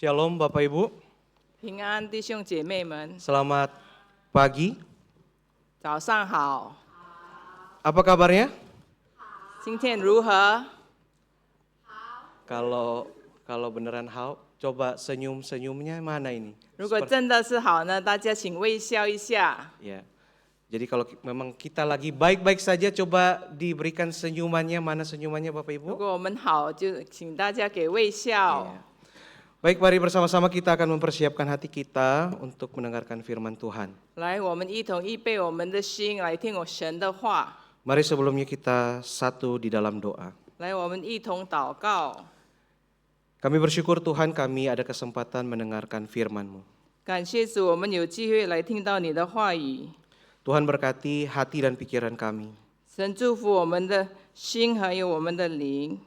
Shalom Bapak Ibu, 平安，弟兄姐妹们， selamat pagi. 早上好。 Apa kabarnya? 今天如何？ Kalau beneran coba senyum-senyumnya mana ini? 如果真的是好呢，大家请微笑一下。 Ya. Jadi kalau memang kita lagi baik-baik saja, coba diberikan senyumannya. Mana senyumannya Bapak 如 Ibu? 果我们好，就请大家给微笑。 Baik, mari bersama-sama kita akan mempersiapkan hati kita untuk mendengarkan firman Tuhan. 来，我们一同预备我们的心来听我神的话。 Mari sebelumnya kita satu di dalam doa. 来，我们一同祷告。 Kami bersyukur Tuhan kami ada kesempatan mendengarkan firman-Mu. 感谢主，我们有机会来听到你的话语。 Tuhan berkati hati dan pikiran kami, 神祝福我们的心还有我们的灵，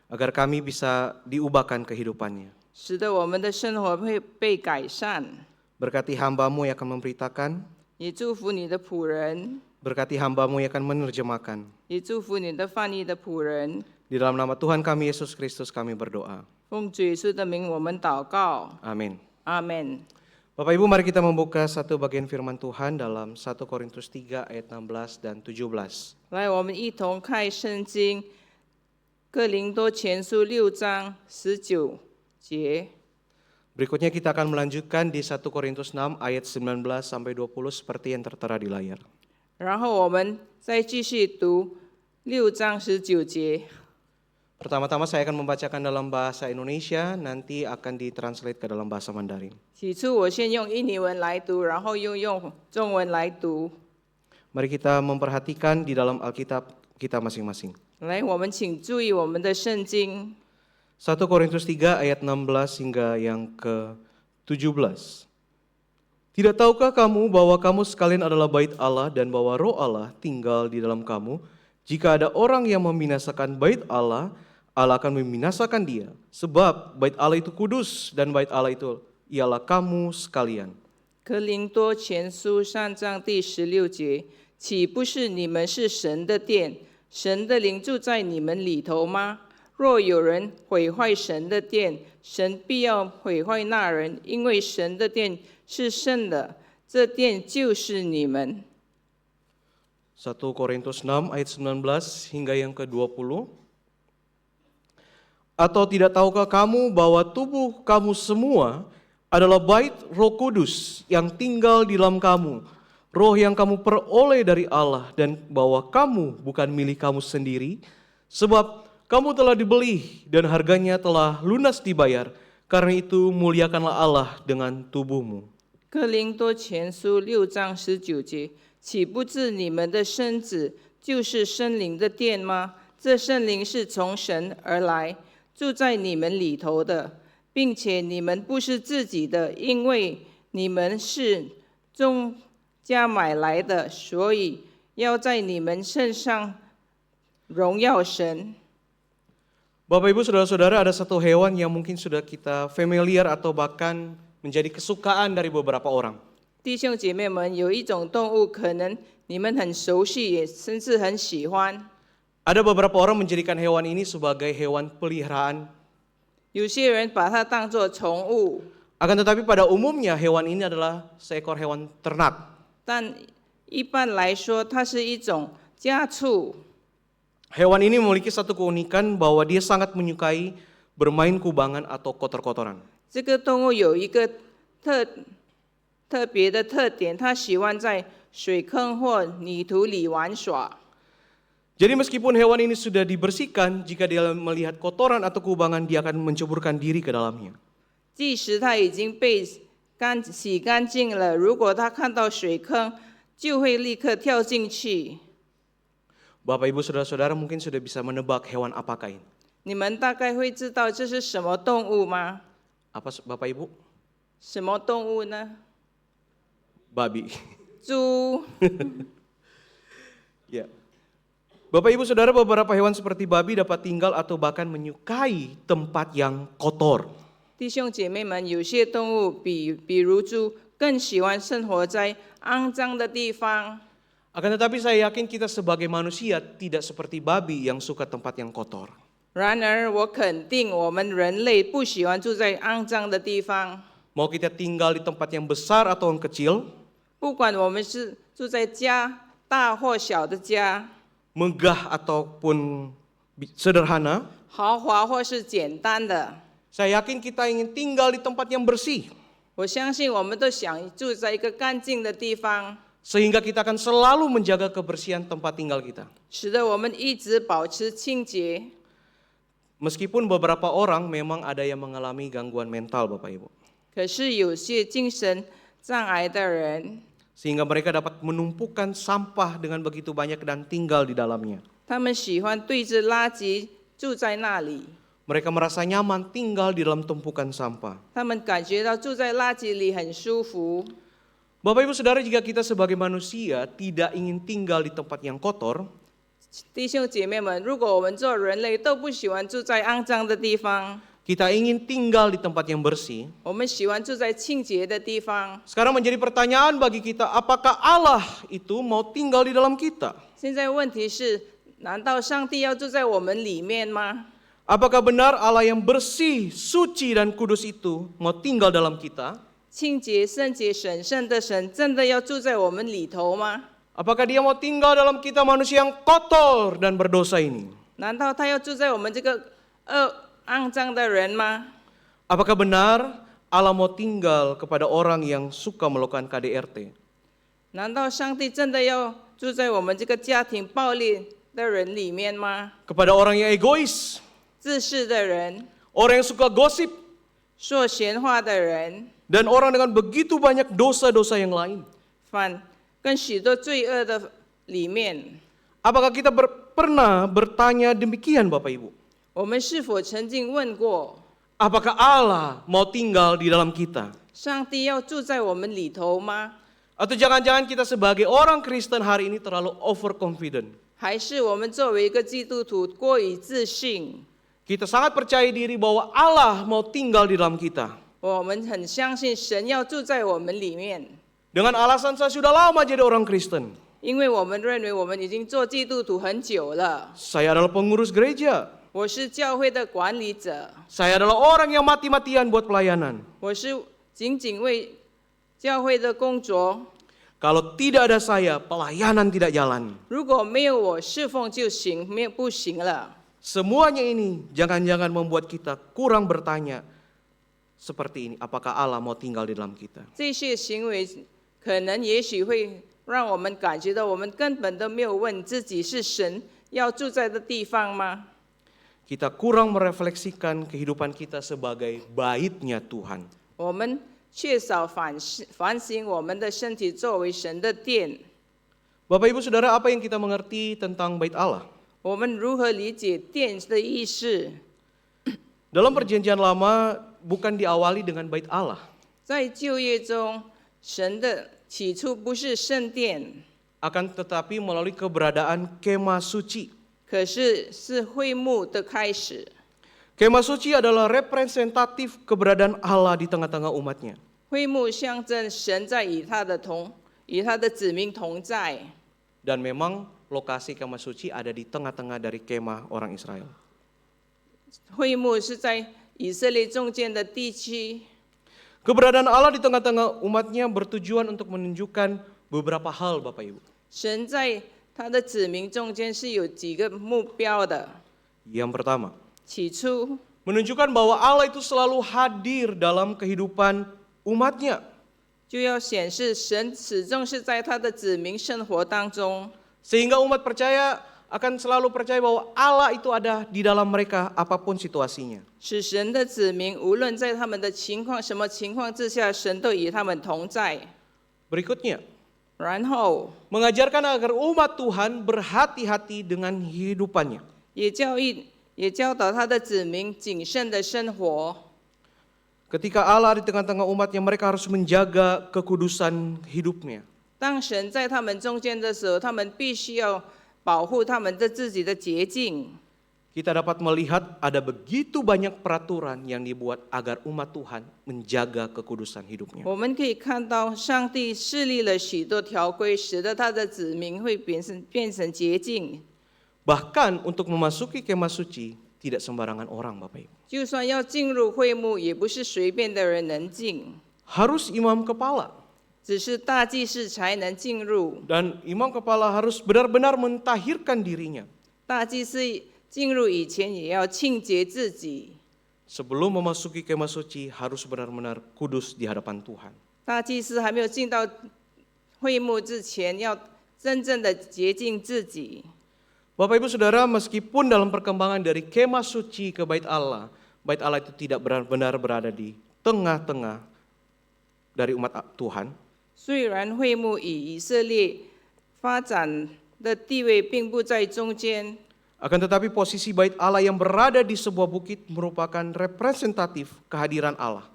agar kami bisa diubahkan kehidupannya. 使得我们的生活会被改善。 Berkati hamba-Mu yang akan memberitakan, 也祝福你的仆人， berkati hamba-Mu yang akan menerjemahkan. 也祝福你的翻译的仆人。 Di dalam nama Tuhan kami Yesus Kristus kami berdoa. 奉主耶稣的名，我们祷告， Amin. 阿门。 Bapak Ibu, mari kita membuka satu bagian firman Tuhan dalam 1 Korintus 3 ayat 16 dan 17. 来，我们一同看圣经，哥林多前书6章19节。 Berikutnya kita akan melanjutkan di 1 Korintus 6 ayat 19 sampai 20 seperti yang tertera di layar. 然后我们再继续读6章19节。 Pertama-tama saya akan membacakan dalam bahasa Indonesia, nanti akan ditranslate ke dalam bahasa Mandarin. 起初我先用印尼文来读，然后又用中文来读。 Mari kita memperhatikan di dalam Alkitab kita masing-masing. 来，我们请注意我们的圣经。 1 Korintus 3 ayat 16 hingga yang ke-17. Tidak tahukah kamu bahwa kamu sekalian adalah bait Allah dan bahwa roh Allah tinggal di dalam kamu? Jika ada orang yang membinasakan bait Allah, Allah akan membinasakan dia. Sebab bait Allah itu kudus dan bait Allah itu ialah kamu sekalian. 哥林多前书3章第16节，岂不是你们是神的殿，神的灵住在你们里头吗？若有人毁坏神的殿，神必要毁坏那人，因为神的殿是圣的，这殿就是你们。 1 Korintus 6 ayat 19 hingga yang ke-20. Atau tidak tahukah kamu bahwa tubuh kamu semua adalah bait Roh Kudus yang tinggal di dalam kamu, roh yang kamu peroleh dari Allah, dan bahwa kamu bukan milik kamu sendiri, sebab kamu telah dibeli dan harganya telah lunas dibayar. Karena itu muliakanlah Allah dengan tubuhmu. 哥林多前书6章19节，岂不知你们的身子就是圣灵的殿吗？这圣灵是从神而来，住在你们里头的，并且你们不是自己的，因为你们是重价买来的，所以要在你们身上荣耀神。 Bapak Ibu Saudara-saudara, ada satu hewan yang mungkin sudah kita familiar atau bahkan menjadi kesukaan dari beberapa orang. 弟兄姐妹们，有一种动物，可能你们很熟悉，也甚至很喜欢。 Ada beberapa orang menjadikan hewan ini sebagai hewan peliharaan. 有些人把它当作宠物， Akan tetapi pada umumnya hewan ini adalah seekor hewan ternak. 但一般来说，它是一种家畜。 Hewan ini memiliki satu keunikan bahwa dia sangat menyukai bermain kubangan atau kotor-kotoran. 这个动物有一个特别的特点，它喜欢在水坑或泥土里玩耍。 Jadi meskipun hewan ini sudah dibersihkan, jika dia melihat kotoran atau kubangan, dia akan menceburkan diri ke dalamnya. 即使它已经被洗干净了，如果它看到水坑，就会立刻跳进去。 Bapak Ibu Saudara-saudara mungkin sudah bisa menebak hewan apakah ini. 你们大概会知道这是什么动物吗？ Apa Bapak Ibu? 什么动物呢？ Babi. 猪。 Ya. Bapak Ibu Saudara, beberapa hewan seperti babi dapat tinggal atau bahkan menyukai tempat yang kotor. 弟兄姐妹们，有些动物比如猪更喜欢生活在肮脏的地方。 Akan tetapi saya yakin kita sebagai manusia tidak seperti babi yang suka tempat yang kotor. 然而，我肯定我们人类不喜欢住在肮脏的地方。 Mau kita tinggal di tempat yang besar atau yang kecil, 不管我们是住在家大或小的家， megah ataupun sederhana, 豪华或是简单的， saya yakin kita ingin tinggal di tempat yang bersih. 我相信我们都想住在一个干净的地方， Sehingga kita akan selalu menjaga kebersihan tempat tinggal kita. 使得我们一直保持清洁。 Meskipun beberapa orang memang ada yang mengalami gangguan mental, Bapak Ibu. 可是有些精神障碍的人， Sehingga mereka dapat menumpukan sampah dengan begitu banyak dan tinggal di dalamnya. 他们喜欢对着垃圾住在那里， Mereka merasa nyaman tinggal di dalam tumpukan sampah. 他们感觉到住在垃圾里很舒服。 Bapak Ibu Saudara, jika kita sebagai manusia tidak ingin tinggal di tempat yang kotor, 弟兄姐妹们，如果我们做人类都不喜欢住在肮脏的地方， kita ingin tinggal di tempat yang bersih. 我们喜欢住在清洁的地方。 Sekarang menjadi pertanyaan bagi kita, apakah Allah itu mau tinggal di dalam kita? 现在问题是，难道上帝要住在我们里面吗？ Apakah benar Allah yang bersih, suci, dan kudus itu mau tinggal dalam kita? 清洁、圣洁、神圣的神真的要住在我们里头吗？ Apakah dia mau tinggal dalam kita manusia yang kotor dan berdosa ini? 难道他要住在我们这个肮脏的人吗？ Apakah benar Allah mau tinggal kepada orang yang suka melakukan KDRT? 难道上帝真的要住在我们这个家庭暴力的人里面吗？ Kepada orang yang egois, 自私的人、 orang yang suka gosip, 说闲话的人， dan orang dengan begitu banyak dosa-dosa yang lain. 跟许多罪恶的里面， Apakah kita pernah bertanya demikian Bapak Ibu? 我们是否曾经问过， Apakah Allah mau tinggal di dalam kita? 上帝要住在我们里头吗？ Atau jangan-jangan kita sebagai orang Kristen hari ini terlalu overconfident? 还是我们作为一个基督徒过于自信？ Kita sangat percaya diri bahwa Allah mau tinggal di dalam kita. 我们很相信神要住在我们里面， Dengan alasan saya sudah lama jadi orang Kristen. 因为我们认为我们已经做基督徒很久了。 Saya adalah pengurus gereja. 我是教会的管理者， Saya adalah orang yang mati-matian buat pelayanan. 我是仅仅为教会的工作。 Kalau tidak ada saya, pelayanan tidak jalan. 如果没有我侍奉就行，没有不行了。 Semuanya ini jangan-jangan membuat kita kurang bertanya seperti ini. Apakah Allah mau tinggal di dalam kita? 这些行为可能也许会让我们感觉到，我们根本都没有问自己是神要住在的地方吗？ Kita kurang merefleksikan kehidupan kita sebagai baitnya Tuhan. 我们缺少反省我们的身体作为神的殿。 Bapak Ibu Saudara, apa yang kita mengerti tentang bait Allah? 我们如何理解殿的意思？ Dalam perjanjian lama bukan diawali dengan bait Allah. 在旧约中，神的起初不是圣殿， Akan tetapi melalui keberadaan kemah suci. 可是是会幕的开始。 Kemah suci adalah representatif keberadaan Allah di tengah-tengah umatnya. 会幕象征神在与他的子民同在。 Dan memang lokasi kemah suci ada di tengah-tengah dari kemah orang Israel. 会幕是在以色列中间的地区。 Keberadaan Allah di tengah-tengah umatnya bertujuan untuk menunjukkan beberapa hal Bapak Ibu. 神在他的子民中间是有几个目标的。 Yang pertama, 起初， menunjukkan bahwa Allah itu selalu hadir dalam kehidupan umatnya. 就要显示神始终是在他的子民生活当中， Sehingga umat percaya akan selalu percaya bahwa Allah itu ada di dalam mereka apapun situasinya. 使神的子民无论在他们的什么情况之下，神都与他们同在。 Berikutnya, 然后 mengajarkan agar umat Tuhan berhati-hati dengan hidupannya. 也教导他的子民谨慎的生活。 Ketika Allah di tengah-tengah umatnya, mereka harus menjaga kekudusan hidupnya. 当神在他们中间的时候，他们必须要保护他们的自己的洁净。 Kita dapat melihat ada begitu banyak peraturan yang dibuat agar umat Tuhan menjaga kekudusan hidupnya. 我们可以看到，上帝设立了许多条规，使得他的子民会变成洁净。 Bahkan untuk memasuki kemah suci, tidak sembarangan orang Bapak Ibu. 就算要进入会幕，也不是随便的人能进， Harus imam kepala. 只是大祭司才能进入。 Dan imam kepala harus benar-benar mentahirkan dirinya. 大祭司进入以前，也要清洁自己。 Sebelum memasuki kemah suci harus benar-benar kudus di hadapan Tuhan. 大祭司还没有进到会幕之前，要真正的洁净自己。 Bapak Ibu Saudara, meskipun dalam perkembangan dari kemah suci ke bait Allah itu tidak benar-benar berada di tengah-tengah dari umat Tuhan. 虽然会幕以以色列发展的地位并不在中间， Akan tetapi posisi bait Allah yang berada di sebuah bukit merupakan representatif kehadiran Allah.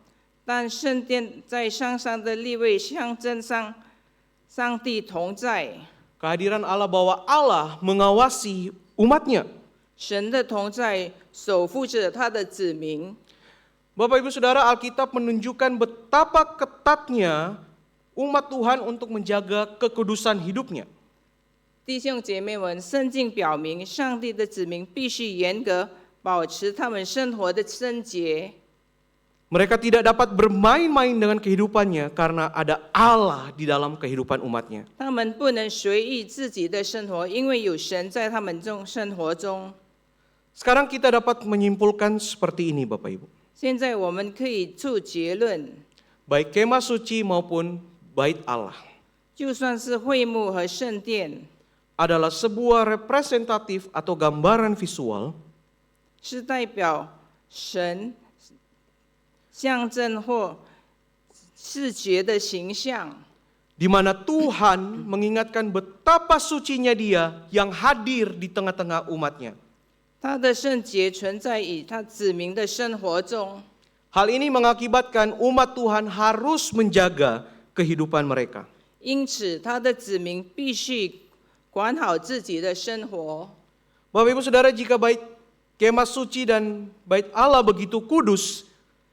但圣殿在山上的立位象征上帝同在， Kehadiran Allah bahwa Allah mengawasi umatnya. 神的同在守护着他的子民。 Bapak Ibu Saudara, Alkitab menunjukkan betapa ketatnya umat Tuhan untuk menjaga kekudusan hidupnya. 弟兄姐妹们，圣经表明，上帝的子民必须严格保持他们生活的圣洁。 Mereka tidak dapat bermain-main dengan kehidupannya karena ada Allah di dalam kehidupan umatnya. 他们不能随意自己的生活，因为有神在他们中生活中。 Sekarang kita dapat menyimpulkan seperti ini Bapak Ibu. 现在我们可以做结论， Baik kemah suci maupun bait Allah 就算是会幕和圣殿， adalah sebuah representatif atau gambaran visual 是代表神象征或视觉的形象， di mana Tuhan mengingatkan betapa sucinya Dia yang hadir di tengah-tengah umatnya. 他的圣洁存在于他子民的生活中。 Hal ini mengakibatkan umat Tuhan harus menjaga kehidupan mereka. 因此，他的子民必须管好自己的生活。 Bapak Ibu Saudara, jika bait kemah suci dan bait Allah begitu kudus,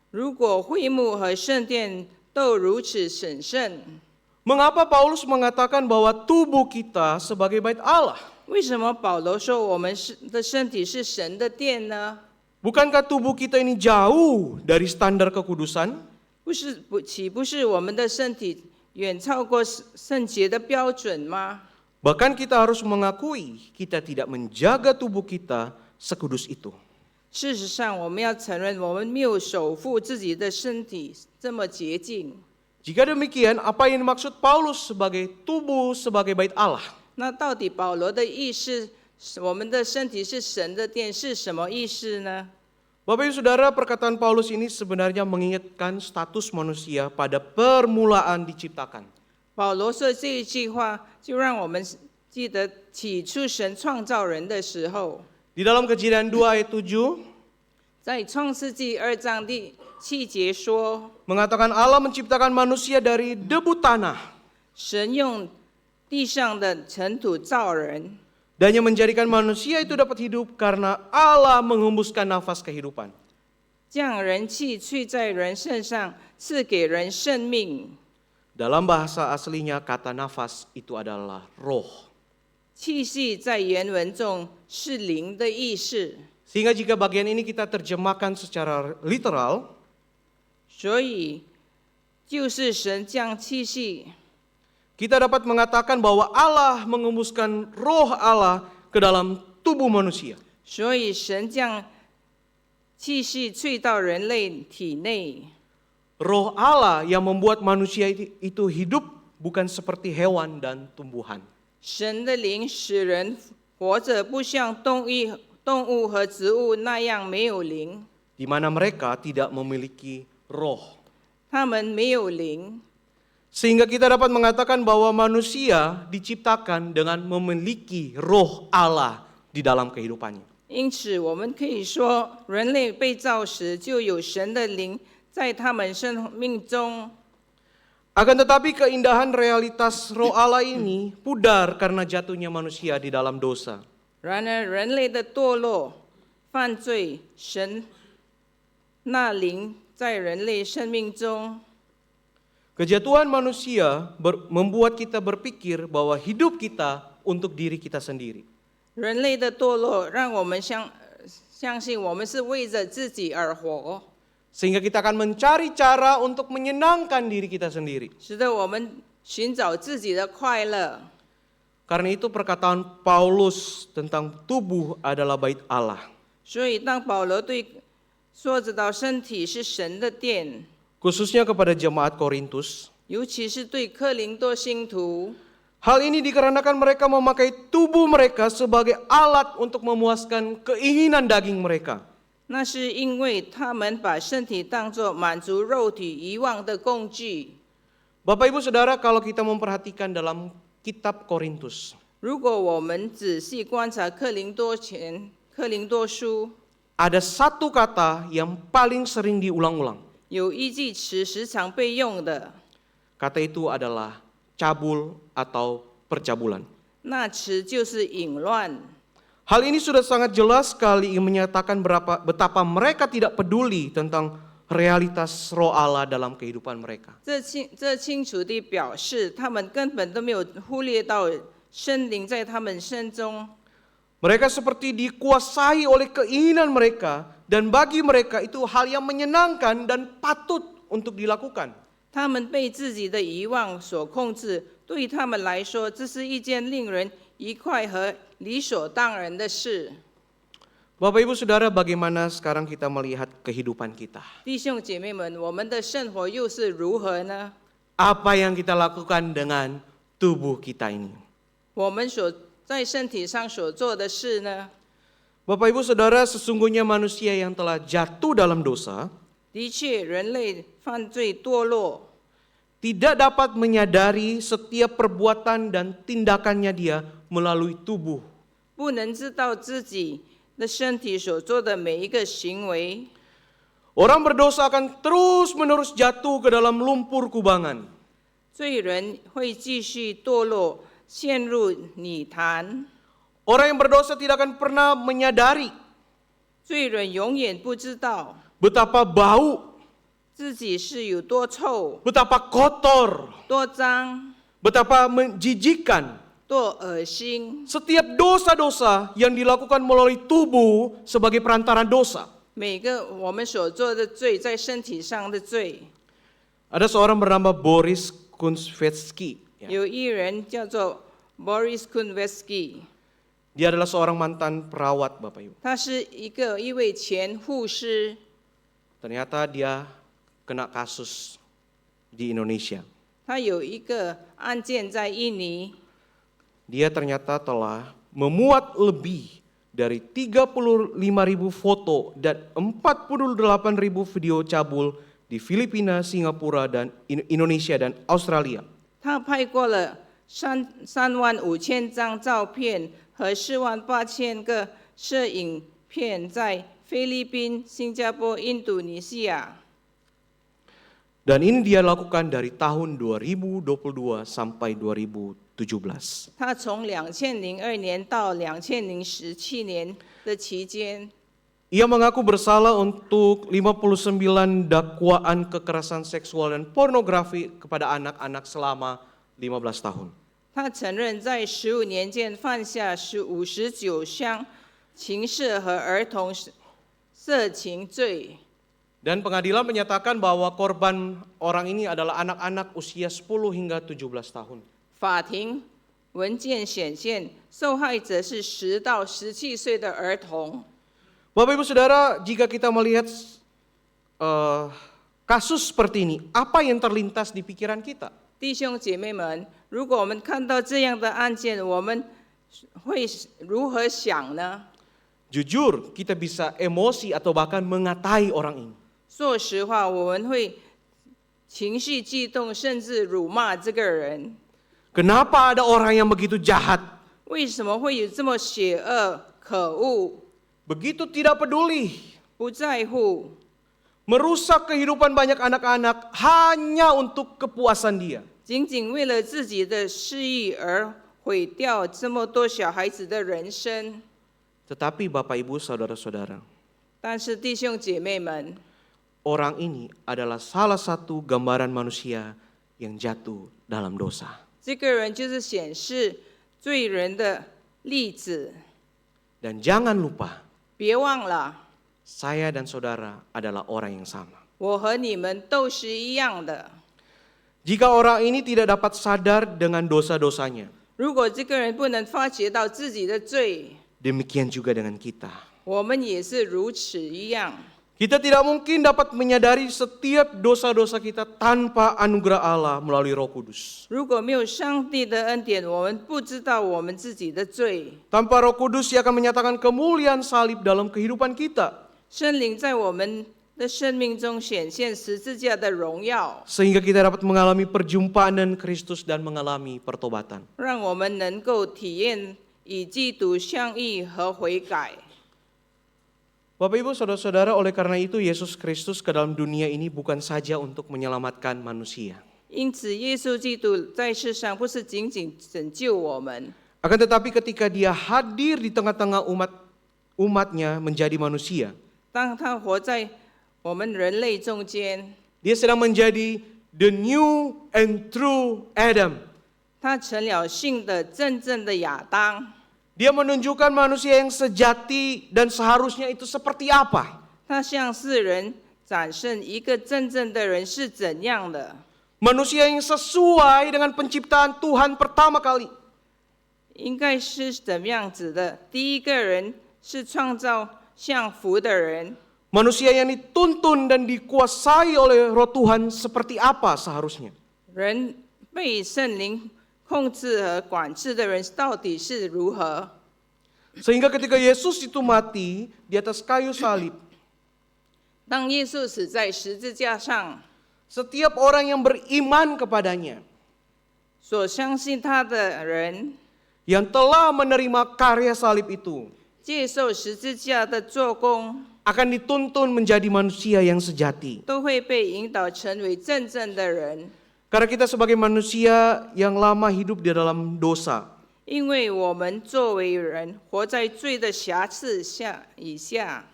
如果会幕和圣殿都如此神圣， mengapa Paulus mengatakan bahwa tubuh kita sebagai bait Allah? 为什么保罗说我们的身体是神的殿呢？ Bukankah tubuh kita ini jauh dari standar kekudusan? 岂不是我们的身体远超过圣洁的标准吗？ Bahkan kita harus mengakui kita tidak menjaga tubuh kita sekudus itu. 事实上，我们要承认，我们没有守护自己的身体这么洁净。 Jika demikian, apa yang dimaksud Paulus sebagai tubuh sebagai bait Allah? 那到底保罗的意思，我们的身体是神的殿，是什么意思呢？ Bapak Ibu Saudara, perkataan Paulus ini sebenarnya mengingatkan status manusia pada permulaan diciptakan. 保罗说这一句话，就让我们记得起初神创造人的时候， Di dalam Kejadian 2 ayat 7, 在创世纪2章第7节说， mengatakan Allah menciptakan manusia dari debu tanah 神用地上的尘土造人， dan yang menjadikan manusia itu dapat hidup karena Allah menghembuskan nafas kehidupan. 将人气吹在人身上，赐给人生命。 Dalam bahasa aslinya kata nafas itu adalah roh. 气息在原文中是灵的意思， Sehingga jika bagian ini kita terjemahkan secara literal, 所以就是神将气息 kita dapat mengatakan bahwa Allah mengembuskan roh Allah ke dalam tubuh manusia. 所以神将气息吹到人类体内。 Roh Allah yang membuat manusia itu hidup bukan seperti hewan dan tumbuhan. 神的灵使人活着，不像动物和植物那样没有灵， Di mana mereka tidak memiliki roh. 他们没有灵。 Sehingga kita dapat mengatakan bahwa manusia diciptakan dengan memiliki roh Allah di dalam kehidupannya. 因此，我们可以说，人类被造时就有神的灵在他们生命中。 Akan tetapi keindahan realitas roh Allah ini pudar karena jatuhnya manusia di dalam dosa. 然而，人类的堕落、犯罪，神那灵在人类生命中。 Kejatuhan manusia membuat kita berpikir bahwa hidup kita untuk diri kita sendiri. 人类的堕落让我们相相信我们是为着自己而活， Sehingga kita akan mencari cara untuk menyenangkan diri kita sendiri. 使得我们寻找自己的快乐。 Karena itu perkataan Paulus tentang tubuh adalah bait Allah. 所以当保罗说到身体是神的殿， Khususnya kepada jemaat Korintus. 尤其是对哥林多信徒， Hal ini dikarenakan mereka memakai tubuh mereka sebagai alat untuk memuaskan keinginan daging mereka. 那是因为他们把身体当作满足肉体欲望的工具。 Bapak Ibu Saudara, kalau kita memperhatikan dalam kitab Korintus, 如果我们仔细观察哥林多书， ada satu kata yang paling sering diulang-ulang. 有一句词时常被用的， Kata itu adalah cabul atau percabulan. 那词就是淫乱。 Hal ini sudah sangat jelas sekali menyatakan betapa mereka tidak peduli tentang realitas roh Allah dalam kehidupan mereka. 这清楚地表示，他们根本都没有忽略到圣灵在他们身中。 Mereka seperti dikuasai oleh keinginan mereka, dan bagi mereka itu hal yang menyenangkan dan patut untuk dilakukan. 他们被自己的欲望所控制，对他们来说，这是一件令人愉快和理所当然的事。 Bapak Ibu Saudara, bagaimana sekarang kita melihat kehidupan kita? 弟兄姐妹们，我们的生活又是如何呢？ Apa yang kita lakukan dengan tubuh kita ini? 我们在身体上所做的事呢？ Bapak Ibu Saudara, sesungguhnya manusia yang telah jatuh dalam dosa 的确，人类犯罪堕落， tidak dapat menyadari setiap perbuatan dan tindakannya dia melalui tubuh. 不能知道自己的身体所做的每一个行为。 Orang berdosa akan terus-menerus jatuh ke dalam lumpur kubangan. 罪人会继续堕落，陷入泥潭。 Orang yang berdosa tidak akan pernah menyadari 罪人永远不知道 betapa bau, 自己是有多臭、 betapa kotor, 多脏、 betapa menjijikan. 多恶心。 Setiap dosa-dosa yang dilakukan melalui tubuh sebagai perantaran dosa. 每个我们所做的罪，在身体上的罪， Ada seorang bernama Boris Kunzvetsky. 有一人叫做 Boris Kunvetsky， Dia adalah seorang mantan perawat, Bapak Ibu. 他是一位前护士， Ternyata dia kena kasus di Indonesia. 他有一个案件在印尼， Dia ternyata telah memuat lebih dari 35.000 foto dan 48.000 video cabul di Filipina, Singapura, dan Indonesia dan Australia. 他拍过了3万5千张照片和4万8千个摄影片，在菲律宾、新加坡、印度尼西亚。 Dan ini dia lakukan dari tahun 2022 sampai 2017. 他从2002年到2017年的期间， Ia mengaku bersalah untuk 59 dakwaan kekerasan seksual dan pornografi kepada anak-anak selama 15 tahun. 他承认在15年间犯下59项情事和儿童色情罪。 Dan pengadilan menyatakan bahwa korban orang ini adalah anak-anak usia 10 hingga 17 tahun. 法庭文件显现，受害者是10到17岁的儿童。 Bapak Ibu Saudara, jika kita melihat kasus seperti ini, apa yang terlintas di pikiran kita? 弟兄姐妹们，如果我们看到这样的案件，我们会如何想呢？ Jujur, kita bisa emosi atau bahkan mengatai orang ini. 说实话，我们会情绪激动，甚至辱骂这个人。 Kenapa ada orang yang begitu jahat? 为什么会有这么邪恶、可恶、 Begitu tidak peduli, 不在乎， merusak kehidupan banyak anak-anak hanya untuk kepuasan dia. 仅仅为了自己的私欲而毁掉这么多小孩子的人生？ Tetapi Bapak Ibu Saudara-saudara, 但是弟兄姐妹们， orang ini adalah salah satu gambaran manusia yang jatuh dalam dosa. 这个人就是显示罪人的例子。 Dan jangan lupa, 别忘了， saya dan saudara adalah orang yang sama. 我和你们都是一样的。 Jika orang ini tidak dapat sadar dengan dosa-dosanya, 如果这个人不能发觉到自己的罪， demikian juga dengan kita. 我们也是如此一样。 Kita tidak mungkin dapat menyadari setiap dosa-dosa kita tanpa anugerah Allah melalui Roh Kudus. 如果没有上帝的恩典，我们不知道我们自己的罪。 Tanpa Roh Kudus, Ia akan menyatakan kemuliaan salib dalam kehidupan kita. 圣灵在我们的生命中显现十字架的荣耀， Sehingga kita dapat mengalami perjumpaan dengan Kristus dan mengalami pertobatan. 让我们能够体验与基督相遇和悔改。 Bapak Ibu Saudara-saudara, oleh karena itu Yesus Kristus ke dalam dunia ini bukan saja untuk menyelamatkan manusia. 因此，耶稣基督在世上不是仅仅拯救我们， Akan tetapi ketika Dia hadir di tengah-tengah umatnya menjadi manusia, 当他活在我们人类中间， Dia sedang menjadi the new and true Adam. 他成了性的真正的亚当。 Dia menunjukkan manusia yang sejati dan seharusnya itu seperti apa. 他向世人展现一个真正的人是怎样的， Manusia yang sesuai dengan penciptaan Tuhan pertama kali. 应该是怎么样子的。第一个人是创造像福的人， Manusia yang dituntun dan dikuasai oleh Roh Tuhan seperti apa seharusnya. 人被圣灵控制和管制的人到底是如何？ Sehingga ketika Yesus itu mati di atas kayu salib, 当耶稣死在十字架上， setiap orang yang beriman kepadanya, 所相信他的人， yang telah menerima karya salib itu, 接受十字架的做工， akan dituntun menjadi manusia yang sejati. 都会被引导成为真正的人。 Karena kita sebagai manusia yang lama hidup di dalam dosa, 因为我们作为人，活在罪的瑕疵以下，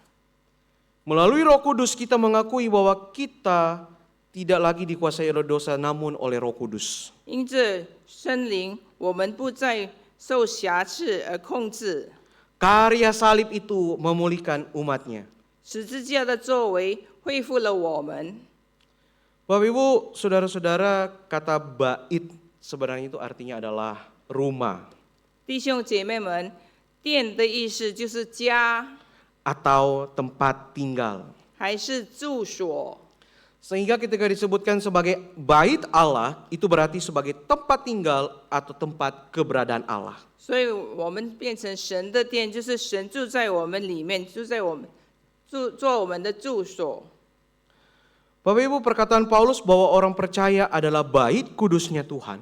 melalui Roh Kudus kita mengakui bahwa kita tidak lagi dikuasai oleh dosa namun oleh Roh Kudus. 因着圣灵，我们不再受瑕疵而控制。 Karya salib itu memulihkan umatnya. 十字架的作为恢复了我们。 Bapak Ibu, saudara-saudara, kata bait sebenarnya itu artinya adalah rumah 弟兄姐妹们，殿的意思就是家， atau tempat tinggal. 还是住所。 Sehingga ketika disebutkan sebagai bait Allah, itu berarti sebagai tempat tinggal atau tempat keberadaan Allah. 所以我们变成神的殿，就是神住在我们里面，做我们的住所。 Bapak Ibu, perkataan Paulus bahwa orang percaya adalah bait kudusnya Tuhan,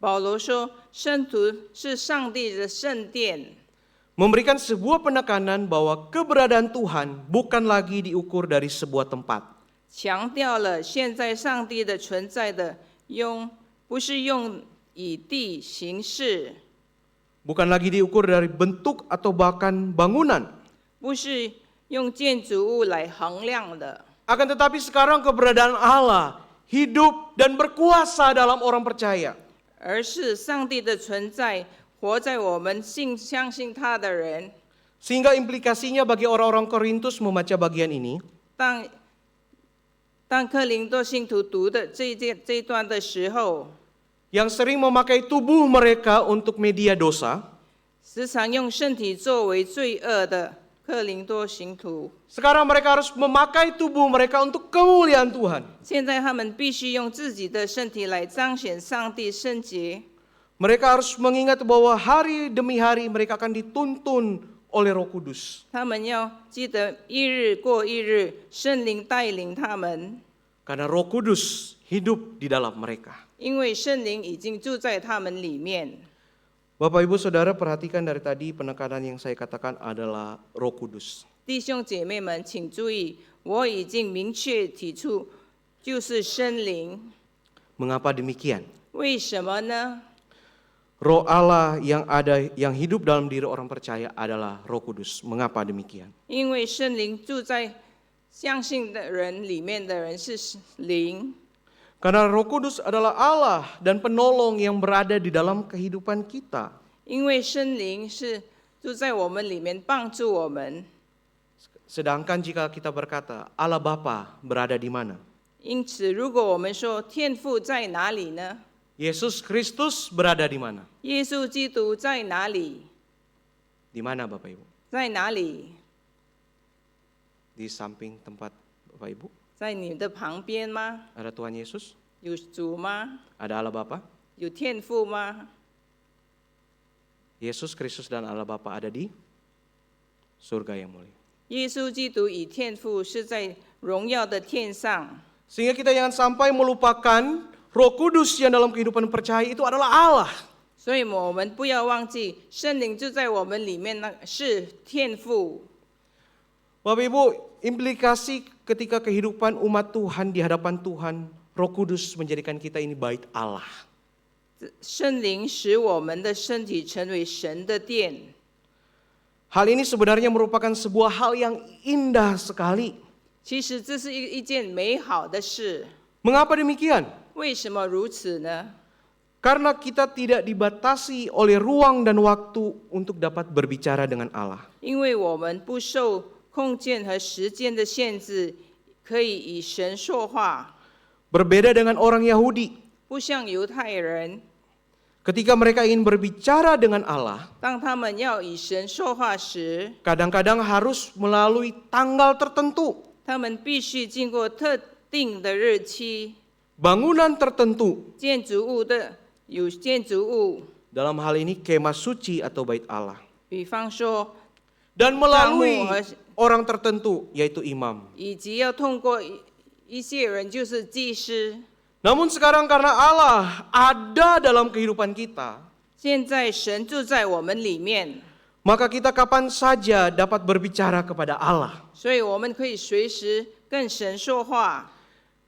保罗说，圣徒是上帝的圣殿， memberikan sebuah penekanan bahwa keberadaan Tuhan bukan lagi diukur dari sebuah tempat, 强调了现在上帝的存在的不是用以地行事， bukan lagi diukur dari bentuk atau bahkan bangunan. 不是用建筑物来衡量的。 Akan tetapi sekarang keberadaan Allah hidup dan berkuasa dalam orang percaya. 而是上帝的存在活在我们相信他的人。 Sehingga implikasinya bagi orang-orang Korintus membaca bagian ini, 当克林多信徒读的这一段的时候， yang sering memakai tubuh mereka untuk media dosa, 时常用身体作为罪恶的克林多信徒， sekarang mereka harus memakai tubuh mereka untuk kemuliaan Tuhan. 现在他们必须用自己的身体来彰显上帝圣洁。 Mereka harus mengingat bahwa hari demi hari mereka akan dituntun oleh Roh Kudus. 他们要记得一日过一日，圣灵带领他们， Karena Roh Kudus hidup di dalam mereka. 因为圣灵已经住在他们里面。 Bapak Ibu Saudara, perhatikan dari tadi penekanan yang saya katakan adalah Roh Kudus. 弟兄姐妹们，请注意，我已经明确提出，就是圣灵。 Mengapa demikian? 为什么呢？ Roh Allah yang hidup dalam diri orang percaya adalah Roh Kudus. Mengapa demikian? 因为圣灵住在相信的人里面的人是灵， Karena Roh Kudus adalah Allah dan penolong yang berada di dalam kehidupan kita. 因为圣灵是住在我们里面帮助我们。Sedangkan jika kita berkata Allah Bapa berada di mana? 因此，如果我们说天父在哪里呢？ Yesus Kristus berada di mana? 耶稣基督在哪里？ Di mana Bapak Ibu? 在哪里？ Di samping tempat Bapak Ibu? 在你的旁边吗？ Ada Tuhan Yesus? 有主吗？ Ada Allah Bapa? 有天父吗？ Yesus Kristus dan Allah Bapa ada di surga yang mulia. 耶稣基督与天父是在荣耀的天上， Sehingga kita jangan sampai melupakan Roh Kudus yang dalam kehidupan percaya itu adalah Allah. 所以我们不要忘记，圣灵就在我们里面，那是天父。 Bapak Ibu, implikasi ketika kehidupan umat Tuhan di hadapan Tuhan, Roh Kudus menjadikan kita ini bait Allah. 圣灵使我们的身体成为神的殿。 Hal ini sebenarnya merupakan sebuah hal yang indah sekali. 其实这是一件美好的事。 Mengapa demikian? 为什么如此呢？ Karena kita tidak dibatasi oleh ruang dan waktu untuk dapat berbicara dengan Allah. 因为我们不受空间和时间的限制，可以与神说话， Berbeda dengan orang Yahudi. 不像犹太人， Ketika mereka ingin berbicara dengan Allah, 当他们要与神说话时， kadang-kadang harus melalui tanggal tertentu, 他们必须经过特定的日期， bangunan tertentu. 有建筑物， Dalam hal ini kemah suci atau bait Allah. 比方说， Dan melalui orang tertentu, yaitu imam. 以及要通过一些人，就是祭司。 Namun sekarang karena Allah ada dalam kehidupan kita, 现在神住在我们里面， maka kita kapan saja dapat berbicara kepada Allah. 所以我们可以随时跟神说话。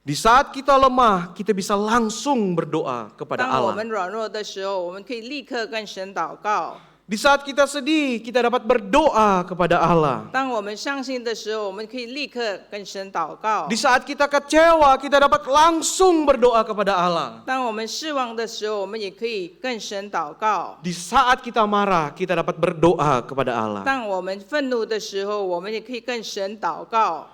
Di saat kita lemah, kita bisa langsung berdoa kepada 当我 Allah. 们软弱的时候，我们可以立刻跟神祷告。 Di saat kita sedih, kita dapat berdoa kepada Allah. 当我们伤心的时候，我们可以立刻跟神祷告 Di；saat kita kecewa, kita dapat langsung berdoa kepada Allah. 当我们失望的时候，我们也可以跟神祷告； Di saat kita marah, kita dapat berdoa kepada Allah. 当我们愤怒的时候，我们也可以跟神祷告。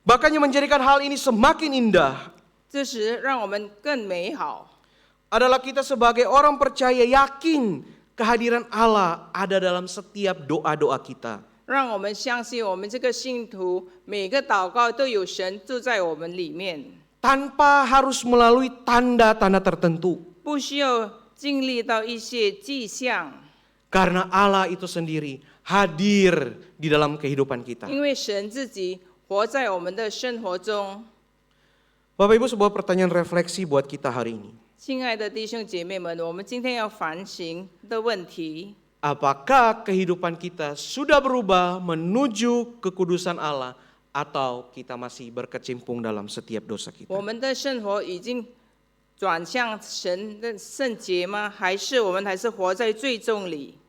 Bahkan yang menjadikan hal ini semakin indah 这时让我们更美好， adalah kita sebagai orang percaya yakin kehadiran Allah ada dalam setiap doa-doa kita. 让我们相信我们这个信徒每个祷告都有神住在我们里面， Tanpa harus melalui tanda-tanda tertentu. 不需要经历到一些迹象， Karena Allah itu sendiri hadir di dalam kehidupan kita. 因为神自己活在我们的生活中。 Bapak Ibu, sebuah pertanyaan refleksi buat kita hari ini. 亲爱的弟兄姐妹们，我们今天要反省的问题， Apakah kehidupan kita sudah berubah menuju kekudusan Allah atau kita masih berkecimpung dalam setiap dosa kita? 我们的生活已经转向神的圣洁吗？还是我们还是活在罪中里？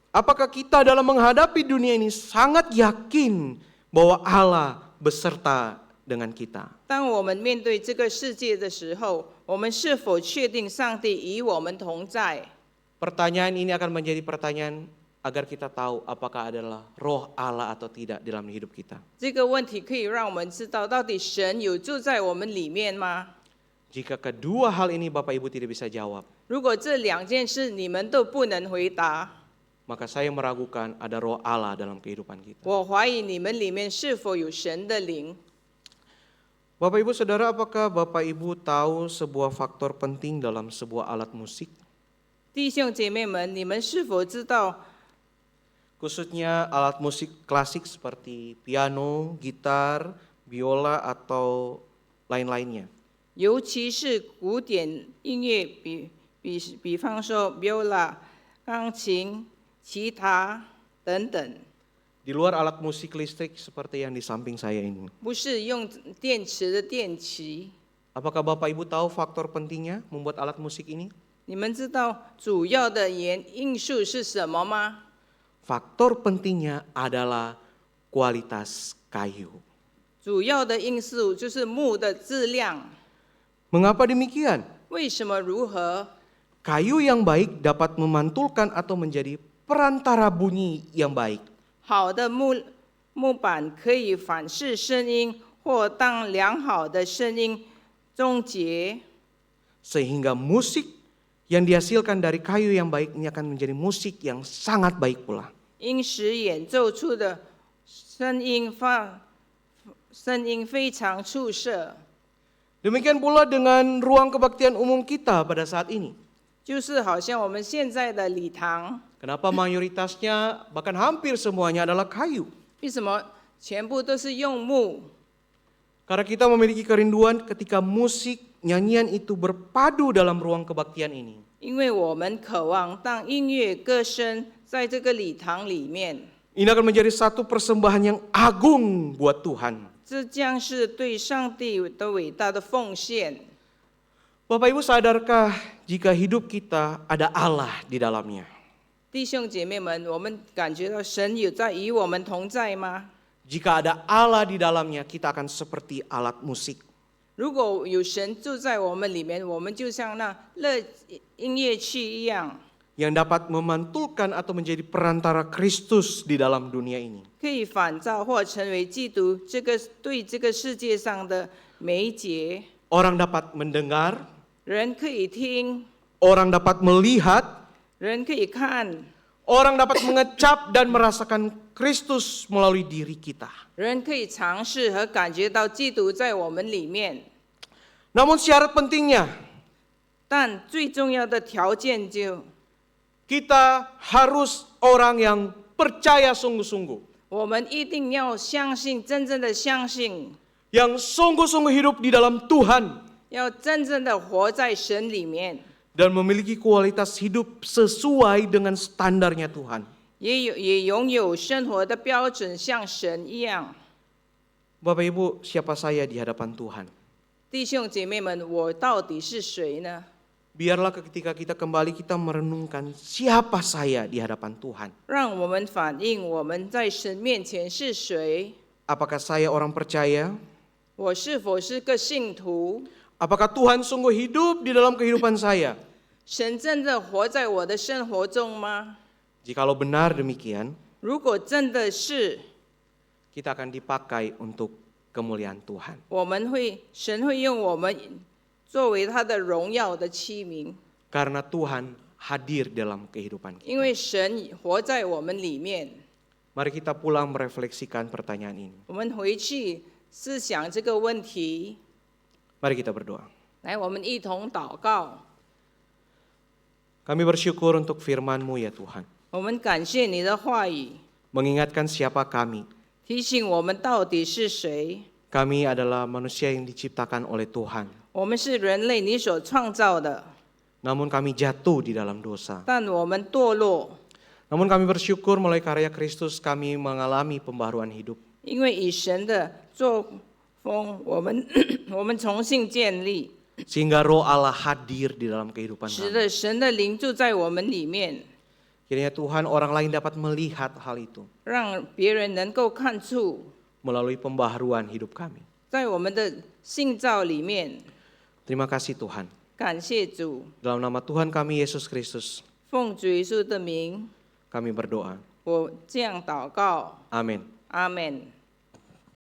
Apakah kita dalam menghadapi dunia ini sangat yakin bahwa Allah beserta dengan kita? 当我们面对这个世界的时候，我们是否确定上帝与我们同在？ Pertanyaan ini akan menjadi pertanyaan agar kita tahu apakah adalah roh Allah atau tidak dalam hidup kita. 这个问题可以让我们知道，到底神有住在我们里面吗？ Jika kedua hal ini Bapak Ibu tidak bisa jawab, 如果这两件事你们都不能回答， maka saya meragukan ada roh Allah dalam kehidupan kita. 我怀疑你们里面是否有神的灵。 Bapak Ibu Saudara, apakah Bapak Ibu tahu sebuah faktor penting dalam sebuah alat musik? 弟兄姐妹们，你们是否知道， Khususnya alat musik klasik seperti piano, gitar, biola, atau lain-lainnya. 尤其是古典音乐，比方说 viola、钢琴、吉他等等， Di luar alat musik listrik seperti yang di samping saya ini. 不是用电池的电器。 Apakah Bapak Ibu tahu faktor pentingnya membuat alat musik ini? 你们知道主要的因素是什么吗？ Faktor pentingnya adalah kualitas kayu. 主要的因素就是木的质量。 Mengapa demikian? 为什么如何？ Kayu yang baik dapat memantulkan atau menjadi perantara bunyi yang baik. 好的木板可以反射声音，或当良好的声音终结。 Sehingga musik yang dihasilkan dari kayu yang baik ini akan menjadi musik yang sangat baik pula. 因使演奏出的声音非常出色。 Demikian pula dengan ruang kebaktian umum kita pada saat ini. 就是好像我们现在的礼堂， Kenapa mayoritasnya bahkan hampir semuanya adalah kayu? 为什么全部都是用木？ Karena kita memiliki kerinduan ketika musik, nyanyian itu berpadu dalam ruang kebaktian ini. 因为我们渴望当音乐歌声在这个礼堂里面， Ini akan menjadi satu persembahan yang agung buat Tuhan. 这将是对上帝的伟大的奉献。 Bapak Ibu sadarkah jika hidup kita ada Allah di dalamnya? 弟兄姐妹们，我们感觉到神有在与我们同在吗？ Jika ada Allah di dalamnya, kita akan seperti alat musik. 如果有神住在我们里面，我们就像那音乐器一样， Yang dapat memantulkan atau menjadi perantara Kristus di dalam dunia ini. 可以反照或成为基督对这个世界上的媒介。 Orang dapat mendengar, 人可以听， orang dapat melihat, 人可以看， orang dapat mengecap dan merasakan Kristus melalui diri kita. 人可以尝试和感觉到基督在我们里面。 Namun syarat pentingnya, 但最重要的条件就， kita harus orang yang percaya sungguh-sungguh. 我们一定要相信，真正的相信， Yang sungguh-sungguh hidup di dalam Tuhan. 要真正的活在神里面， Dan memiliki kualitas hidup sesuai dengan standarnya Tuhan. 也拥有生活的标准，像神一样。 Bapak Ibu, siapa saya di hadapan Tuhan? 弟兄姐妹们，我到底是谁呢？ Biarlah ketika kita kembali kita merenungkan siapa saya di hadapan Tuhan. 让我们反映我们在神面前是谁。 Apakah saya orang percaya? 我是否是个信徒？ Apakah Tuhan sungguh hidup di dalam kehidupan saya? 神真的活在我的生活中吗？ Jikalau benar demikian, 如果真的是， kita akan dipakai untuk kemuliaan Tuhan. 神会用我们作为他的荣耀的器皿， Karena Tuhan hadir dalam kehidupan 因 kita. 为神活在我们里面。 Mari kita pulang merefleksikan pertanyaan ini. 我们回去思想这个问题， Mari kita berdoa. 来，我们一同祷告。 Kami bersyukur untuk firman-Mu ya Tuhan. 我们感谢你的话语， Mengingatkan siapa kami. 提醒我们到底是谁。 Kami adalah manusia yang diciptakan oleh Tuhan. 我们是人类你所创造的， Namun kami jatuh di dalam dosa. 但我们堕落， Namun kami bersyukur melalui karya Kristus kami mengalami pembaharuan hidup. 因为以神的作风，我们重新建立， Sehingga roh Allah hadir di dalam kehidupan 使 kami. 得神的灵住在我们里面， Kiranya Tuhan orang lain dapat melihat hal itu 让别人能够看出， melalui pembaharuan hidup kami. 在我们的信造里面。 Terima kasih Tuhan. 感谢主， Dalam nama Tuhan kami Yesus Kristus, 奉主耶稣的名， kami berdoa. 我这样祷告， Amin. 阿门。